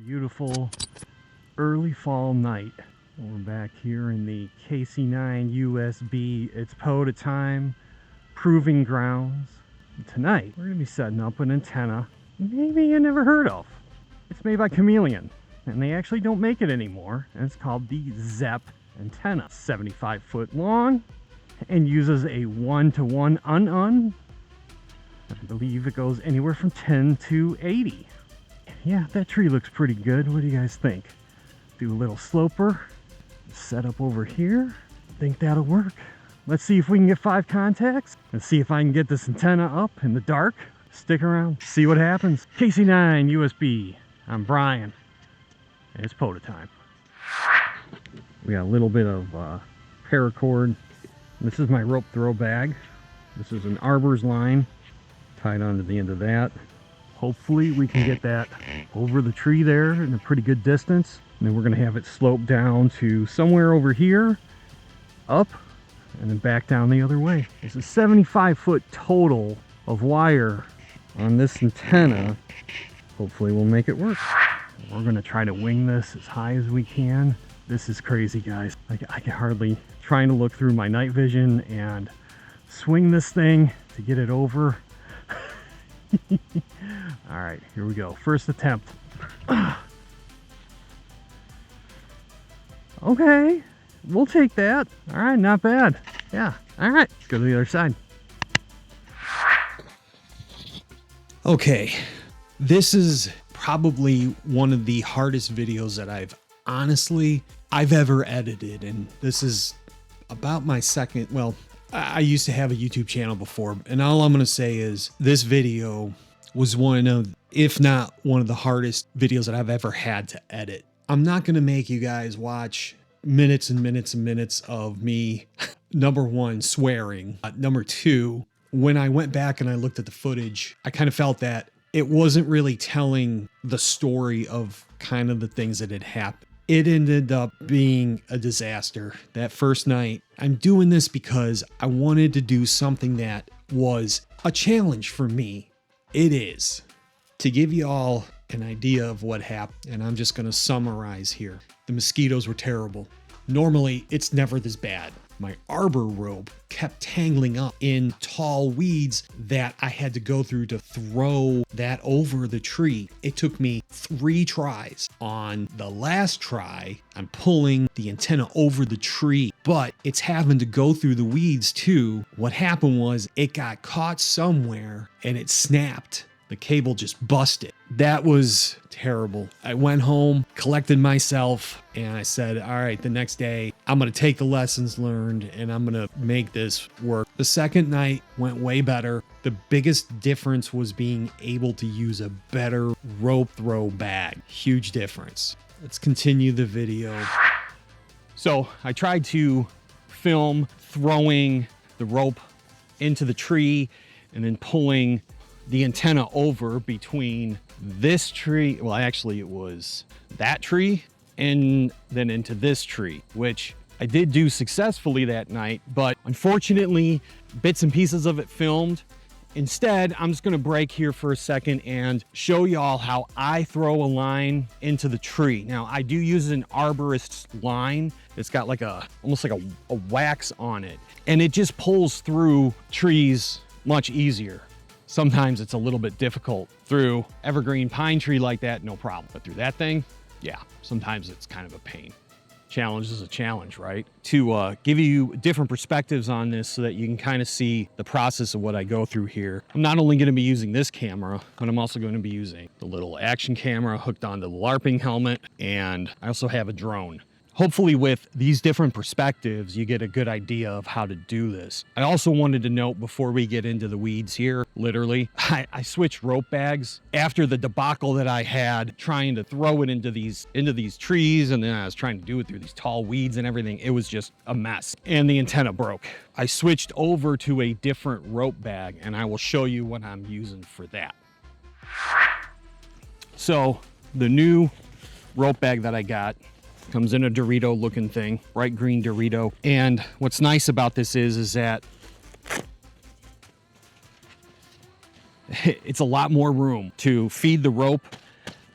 Beautiful early fall night. We're back here in the KC9 USB. It's POTA time, proving grounds. And tonight, we're going to be setting up an antenna maybe you never heard of. It's made by Chameleon, and they actually don't make it anymore. And it's called the ZEP antenna. 75 foot long and uses a 1-to-1 un-un. I believe it goes anywhere from 10 to 80. Yeah, that tree looks pretty good. What do you guys think? Do a little sloper, set up over here. Think that'll work. Let's see if we can get 5 contacts and see if I can get this antenna up in the dark. Stick around, see what happens. KC9 USB. I'm Brian, and it's POTA time. We got a little bit of paracord. This is my rope throw bag. This is an arborist line tied onto the end of that. Hopefully we can get that over the tree there in a pretty good distance. And then we're gonna have it slope down to somewhere over here, up, and then back down the other way. It's a 75-foot total of wire on this antenna. Hopefully we'll make it work. We're gonna try to wing this as high as we can. This is crazy, guys. I can hardly, trying to look through my night vision and swing this thing to get it over. All right, here we go. First attempt. Okay, we'll take that. All right, not bad. Yeah, all right, let's go to the other side. Okay, this is probably one of the hardest videos that I've ever edited, and this is about my second. Well, I used to have a YouTube channel before, and all I'm going to say is this video was one of, if not one of the hardest videos that I've ever had to edit. I'm not going to make you guys watch minutes and minutes and minutes of me, number one, swearing. Number two, when I went back and I looked at the footage, I kind of felt that it wasn't really telling the story of kind of the things that had happened. It ended up being a disaster that first night. I'm doing this because I wanted to do something that was a challenge for me. It is. To give you all an idea of what happened, and I'm just going to summarize here. The mosquitoes were terrible. Normally, it's never this bad. My arbor rope kept tangling up in tall weeds that I had to go through to throw that over the tree. It took me 3 tries. On the last try, I'm pulling the antenna over the tree, but it's having to go through the weeds too. What happened was it got caught somewhere and it snapped. The cable just busted. That was terrible. I went home, collected myself, and I said, all right, the next day, I'm going to take the lessons learned and I'm going to make this work. The second night went way better. The biggest difference was being able to use a better rope throw bag. Huge difference. Let's continue the video. So I tried to film throwing the rope into the tree and then pulling the antenna over between this tree. Well, actually it was that tree and then into this tree, which I did do successfully that night, but unfortunately bits and pieces of it filmed. Instead, I'm just gonna break here for a second and show y'all how I throw a line into the tree. Now, I do use an arborist line. It's got like almost like a wax on it, and it just pulls through trees much easier. Sometimes it's a little bit difficult. Through evergreen pine tree like that, no problem. But through that thing, yeah, sometimes it's kind of a pain. Challenge is a challenge, right? To give you different perspectives on this so that you can kind of see the process of what I go through here. I'm not only gonna be using this camera, but I'm also gonna be using the little action camera hooked onto the LARPing helmet, and I also have a drone. Hopefully with these different perspectives, you get a good idea of how to do this. I also wanted to note before we get into the weeds here, literally, I switched rope bags after the debacle that I had trying to throw it into these trees, and then I was trying to do it through these tall weeds and everything. It was just a mess, and the antenna broke. I switched over to a different rope bag, and I will show you what I'm using for that. So the new rope bag that I got comes in a Dorito looking thing, bright green Dorito. And what's nice about this is that it's a lot more room to feed the rope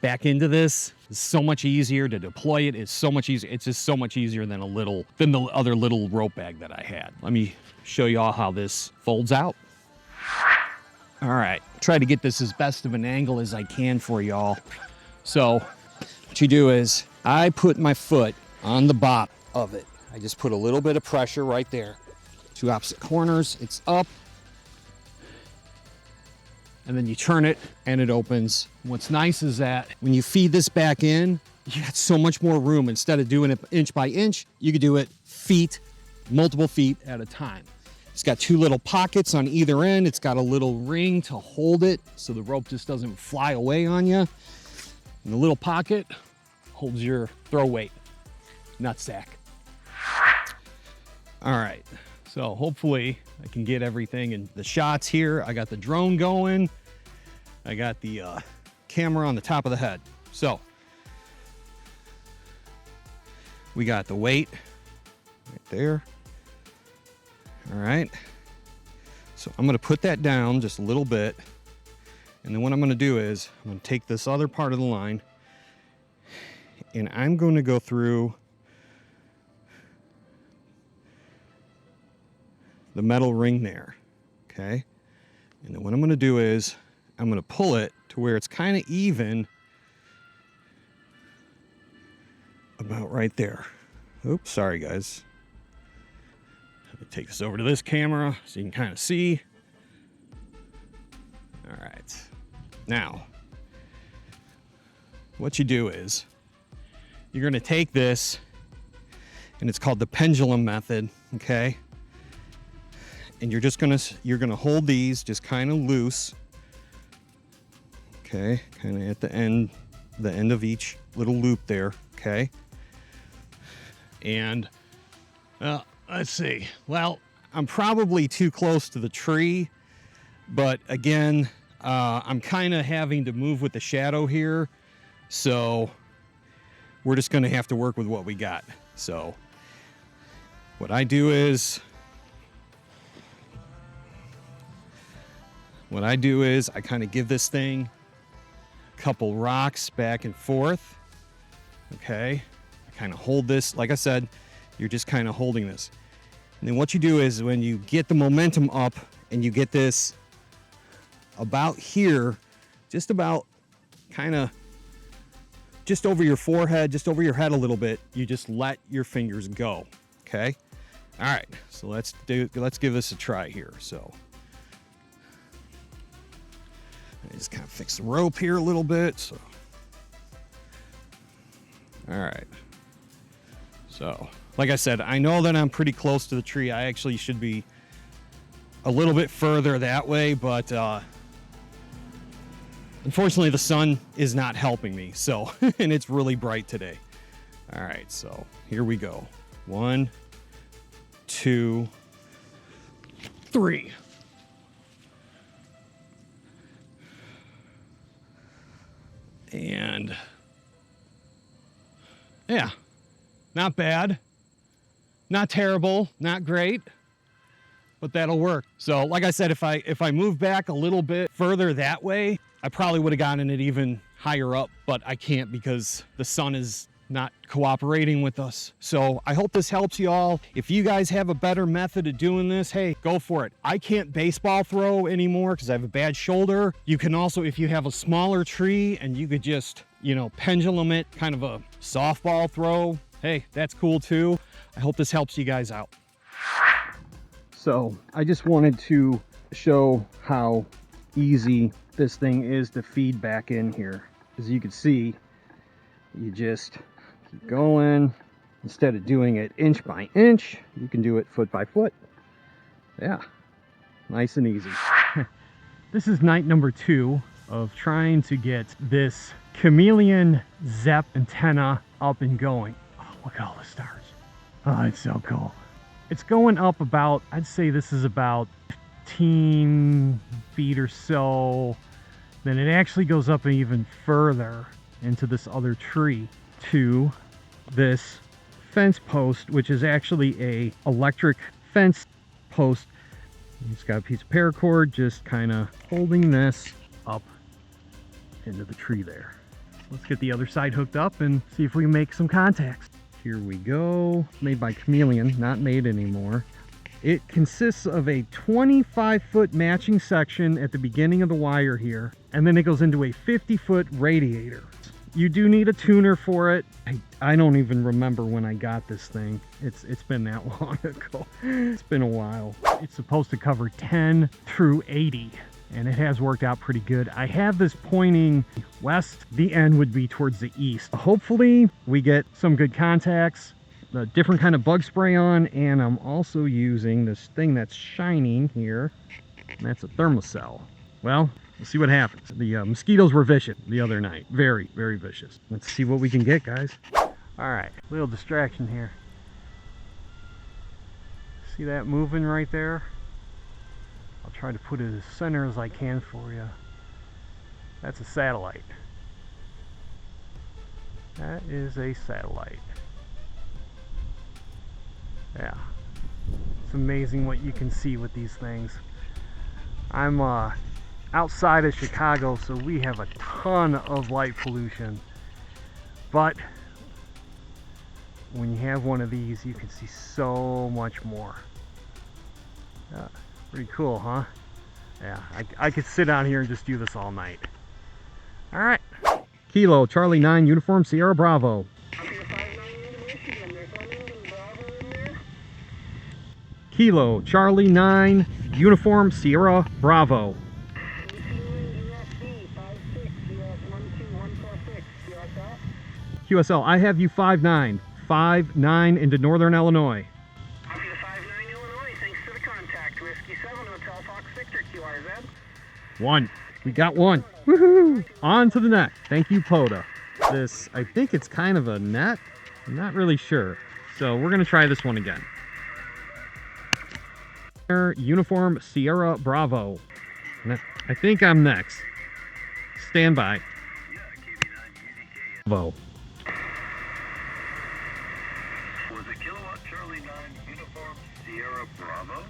back into this is so much easier. To deploy it is so much easier. It's just so much easier than the other little rope bag that I had. Let me show you all how this folds out. All right, try to get this as best of an angle as I can for y'all. So what you do is I put my foot on the bottom of it. I just put a little bit of pressure right there. Two opposite corners, it's up. And then you turn it and it opens. What's nice is that when you feed this back in, you got so much more room. Instead of doing it inch by inch, you could do it multiple feet at a time. It's got two little pockets on either end. It's got a little ring to hold it so the rope just doesn't fly away on you. And the little pocket holds your throw weight, nutsack. All right, so hopefully I can get everything in the shots here. I got the drone going. I got the camera on the top of the head. So we got the weight right there. All right, so I'm gonna put that down just a little bit. And then what I'm gonna do is I'm gonna take this other part of the line and I'm going to go through the metal ring there, okay? And then what I'm gonna do is I'm gonna pull it to where it's kind of even about right there. Oops, sorry guys. Let me take this over to this camera so you can kind of see. All right, now what you do is you're gonna take this, and it's called the pendulum method, okay? And you're gonna hold these just kind of loose, okay? Kind of at the end of each little loop there, okay? And let's see. Well, I'm probably too close to the tree, but again, I'm kind of having to move with the shadow here, so we're just gonna have to work with what we got. So what I do is I kind of give this thing a couple rocks back and forth, okay? I kind of hold this, like I said, you're just kind of holding this. And then what you do is when you get the momentum up and you get this about here, just about kind of just over your forehead, just over your head a little bit, you just let your fingers go, okay? All right, so let's give this a try here. So I just kind of fix the rope here a little bit. So, all right. So, like I said, I know that I'm pretty close to the tree. I actually should be a little bit further that way, but unfortunately the sun is not helping me. So, and it's really bright today. All right, so here we go. 1, 2, 3. And yeah, not bad, not terrible, not great, but that'll work. So like I said, if I move back a little bit further that way, I probably would have gotten it even higher up, but I can't because the sun is not cooperating with us. So I hope this helps you all. If you guys have a better method of doing this, hey, go for it. I can't baseball throw anymore because I have a bad shoulder. You can also, if you have a smaller tree and you could just, you know, pendulum it, kind of a softball throw, hey, that's cool too. I hope this helps you guys out. So I just wanted to show how easy this thing is to feed back in here. As you can see, you just keep going. Instead of doing it inch by inch, you can do it foot by foot. Yeah, nice and easy. This is night number 2 of trying to get this chameleon ZEP antenna up and going. Oh, look at all the stars. Oh, it's so cool. It's going up about, I'd say this is about 15 feet or so. Then it actually goes up even further into this other tree to this fence post, which is actually a electric fence post. It's got a piece of paracord just kind of holding this up into the tree there. let's get the other side hooked up and see if we can make some contacts. Here we go. Made by Chameleon, not made anymore. It consists of a 25-foot matching section at the beginning of the wire here, and then it goes into a 50-foot radiator. You do need a tuner for it. I don't even remember when I got this thing. It's been that long ago. It's been a while. It's supposed to cover 10 through 80, and it has worked out pretty good. I have this pointing west. The end would be towards the east. Hopefully we get some good contacts, a different kind of bug spray on, and I'm also using this thing that's shining here, and that's a thermocell. Well, we'll see what happens. The mosquitoes were vicious the other night. Very, very vicious. Let's see what we can get, guys. All right, little distraction here. See that moving right there? I'll try to put it as center as I can for you. That's a satellite. That is a satellite. Yeah. It's amazing what you can see with these things. I'm outside of Chicago, so we have a ton of light pollution. But when you have one of these, you can see so much more. Pretty cool, huh? Yeah, I could sit down here and just do this all night. All right. Kilo Charlie 9 Uniform Sierra Bravo. Kilo Charlie 9 Uniform Sierra Bravo. QSL, I have you 59 into Northern Illinois. Copy the 59 Illinois, thanks for the contact. Whiskey 7 Hotel Fox Victor QRZ. 1. We got 1. Woohoo! On to the next. Thank you, POTA. This, I think it's kind of a net. I'm not really sure. So we're going to try this one again. Uniform Sierra Bravo. I think I'm next. Stand by. Bravo. Was it Kilowatt Charlie 9 Uniform Sierra Bravo?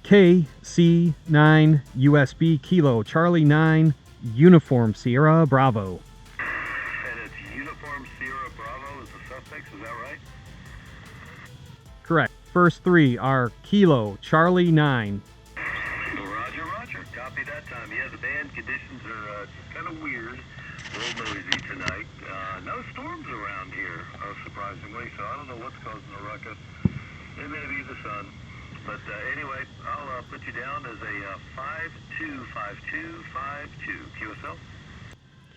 KC9 USB Kilo Charlie 9 Uniform Sierra Bravo. And it's Uniform Sierra Bravo as the suffix, is that right? Correct. First 3 are Kilo Charlie 9. Roger, roger. Copy that time. Yeah, the band conditions are just kind of weird. A little noisy tonight. No storms around here, surprisingly, so I don't know what's causing the ruckus. It may be the sun. But anyway, I'll put you down as a 525252 QSL.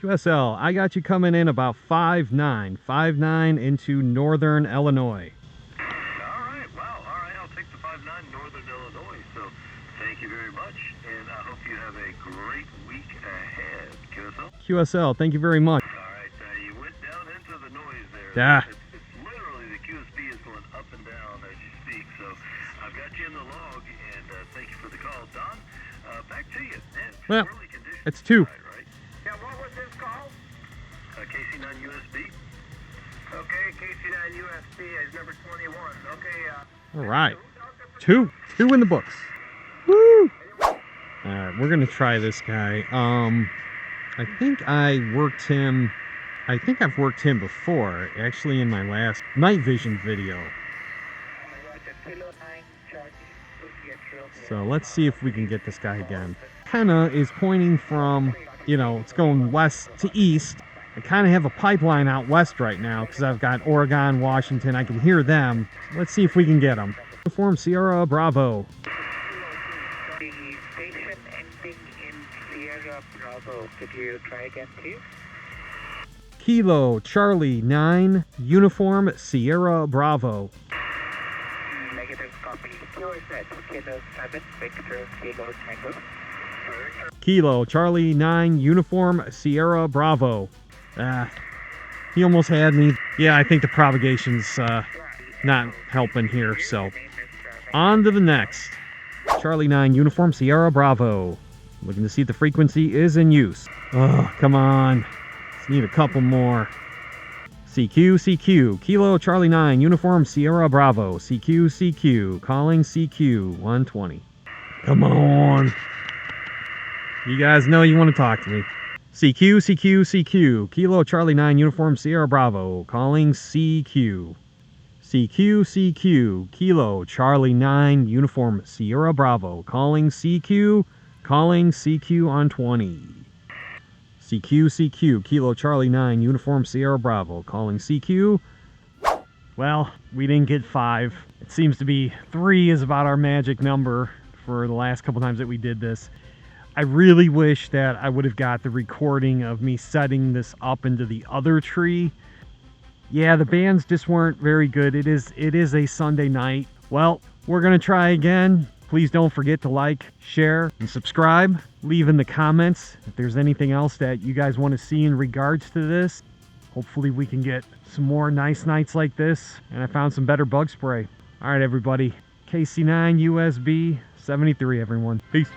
QSL, I got you coming in about 59 into Northern Illinois. All right, wow, all right, I'll take the 59 Northern Illinois. So thank you very much, and I hope you have a great week ahead, QSL. QSL, thank you very much. All right, you went down into the noise there. Yeah. It's literally the QSP is going up and down as you speak. So I've got you in the log, and thank you for the call. Don, back to you. Man, Well, early conditions it's 2. right? Yeah, what was this call? KC9 USB. Okay, KC9 USB is number 21. Okay, All right. 2 in the books. Woo! All right, we're gonna try this guy. I think I've worked him before, actually, in my last night vision video. So let's see if we can get this guy again. Kinda is pointing from, you know, it's going west to east. I kind of have a pipeline out west right now because I've got Oregon, Washington. I can hear them. Let's see if we can get them. Uniform Sierra Bravo. The station ending in Sierra Bravo. Could you try again, please? Kilo Charlie 9 Uniform Sierra Bravo. Negative copy. QSZ Kilo 7 Victor Kilo Tango. Kilo Charlie 9 Uniform Sierra Bravo. He almost had me. Yeah, I think the propagation's not helping here, so on to the next. Charlie 9 Uniform Sierra Bravo. Looking to see if the frequency is in use. Oh, come on. Just need a couple more. CQ, Kilo Charlie 9 Uniform Sierra Bravo. CQ, calling CQ 120. Come on. You guys know you want to talk to me. CQ, CQ, CQ. Kilo Charlie 9 Uniform Sierra Bravo. Calling CQ. CQ, CQ. Kilo Charlie 9 Uniform Sierra Bravo. Calling CQ. Calling CQ on 20. CQ, CQ. Kilo Charlie 9 Uniform Sierra Bravo. Calling CQ. Well, we didn't get 5. It seems to be 3 is about our magic number for the last couple times that we did this. I really wish that I would have got the recording of me setting this up into the other tree. Yeah, the bands just weren't very good. It is a Sunday night. Well, we're going to try again. Please don't forget to like, share, and subscribe. Leave in the comments if there's anything else that you guys want to see in regards to this. Hopefully we can get some more nice nights like this. And I found some better bug spray. All right, everybody. KC9 USB 73, everyone. Peace.